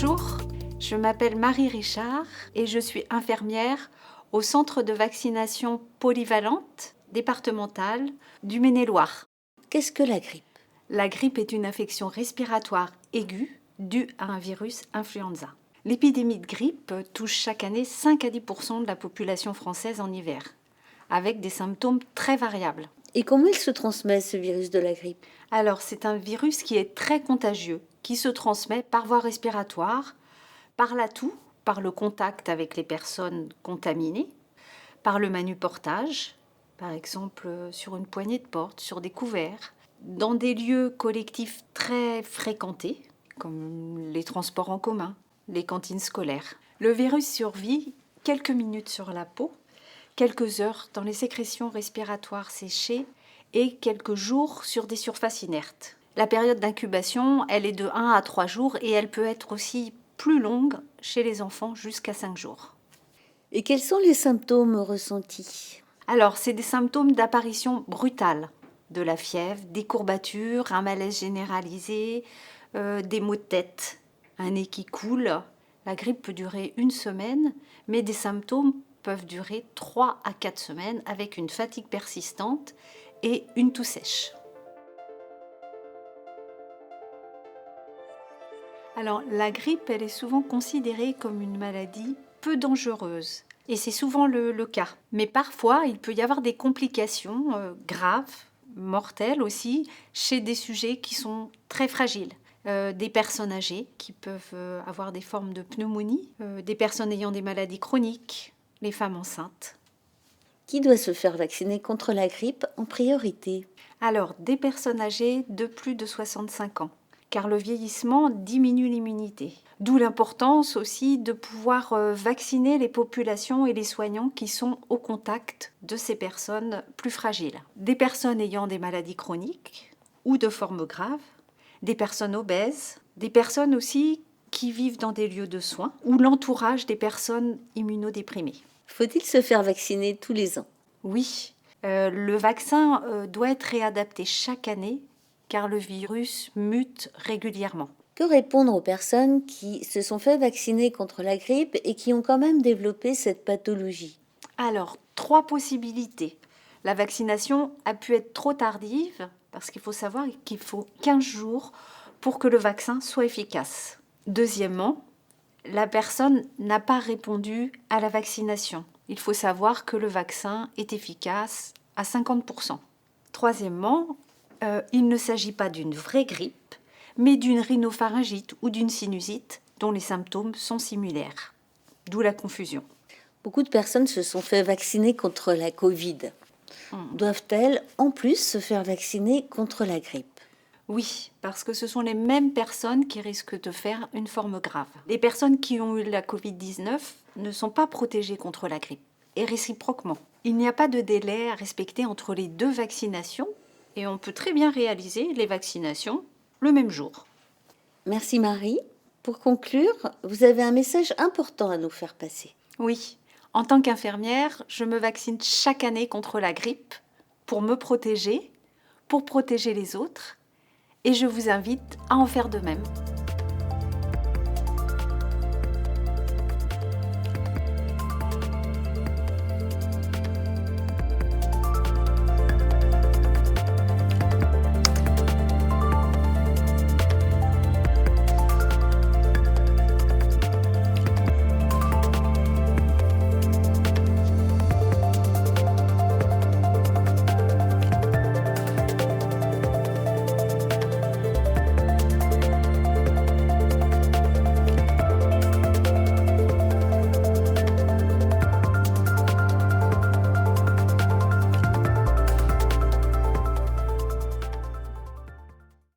Bonjour, je m'appelle Marie Richard et je suis infirmière au centre de vaccination polyvalente départementale du Maine-et-Loire. Qu'est-ce que la grippe? La grippe est une infection respiratoire aiguë due à un virus influenza. L'épidémie de grippe touche chaque année 5 à 10% de la population française en hiver, avec des symptômes très variables. Et comment il se transmet, ce virus de la grippe? Alors, c'est un virus qui est très contagieux, qui se transmet par voie respiratoire, par la toux, par le contact avec les personnes contaminées, par le manuportage, par exemple sur une poignée de porte, sur des couverts, dans des lieux collectifs très fréquentés, comme les transports en commun, les cantines scolaires. Le virus survit quelques minutes sur la peau, quelques heures dans les sécrétions respiratoires séchées et quelques jours sur des surfaces inertes. La période d'incubation, elle est de 1 à 3 jours et elle peut être aussi plus longue chez les enfants jusqu'à 5 jours. Et quels sont les symptômes ressentis? Alors, c'est des symptômes d'apparition brutale, de la fièvre, des courbatures, un malaise généralisé, des maux de tête, un nez qui coule. La grippe peut durer 1 semaine, mais des symptômes peuvent durer 3 à 4 semaines avec une fatigue persistante et une toux sèche. Alors, la grippe, elle est souvent considérée comme une maladie peu dangereuse. Et c'est souvent le cas. Mais parfois, il peut y avoir des complications graves, mortelles aussi, chez des sujets qui sont très fragiles. Des personnes âgées qui peuvent avoir des formes de pneumonie, des personnes ayant des maladies chroniques, les femmes enceintes. Qui doit se faire vacciner contre la grippe en priorité? Alors, des personnes âgées de plus de 65 ans, car le vieillissement diminue l'immunité. D'où l'importance aussi de pouvoir vacciner les populations et les soignants qui sont au contact de ces personnes plus fragiles. Des personnes ayant des maladies chroniques ou de formes graves, des personnes obèses, des personnes aussi qui vivent dans des lieux de soins ou l'entourage des personnes immunodéprimées. Faut-il se faire vacciner tous les ans? Oui, le vaccin doit être réadapté chaque année car le virus mute régulièrement. Que répondre aux personnes qui se sont fait vacciner contre la grippe et qui ont quand même développé cette pathologie? Alors, 3 possibilités. La vaccination a pu être trop tardive parce qu'il faut savoir qu'il faut 15 jours pour que le vaccin soit efficace. Deuxièmement, la personne n'a pas répondu à la vaccination. Il faut savoir que le vaccin est efficace à 50%. Troisièmement, il ne s'agit pas d'une vraie grippe, mais d'une rhinopharyngite ou d'une sinusite dont les symptômes sont similaires. D'où la confusion. Beaucoup de personnes se sont fait vacciner contre la Covid. Doivent-elles en plus se faire vacciner contre la grippe? Oui, parce que ce sont les mêmes personnes qui risquent de faire une forme grave. Les personnes qui ont eu la Covid-19 ne sont pas protégées contre la grippe, et réciproquement. Il n'y a pas de délai à respecter entre les 2 vaccinations, et on peut très bien réaliser les vaccinations le même jour. Merci Marie. Pour conclure, vous avez un message important à nous faire passer. Oui, en tant qu'infirmière, je me vaccine chaque année contre la grippe pour me protéger, pour protéger les autres, et je vous invite à en faire de même.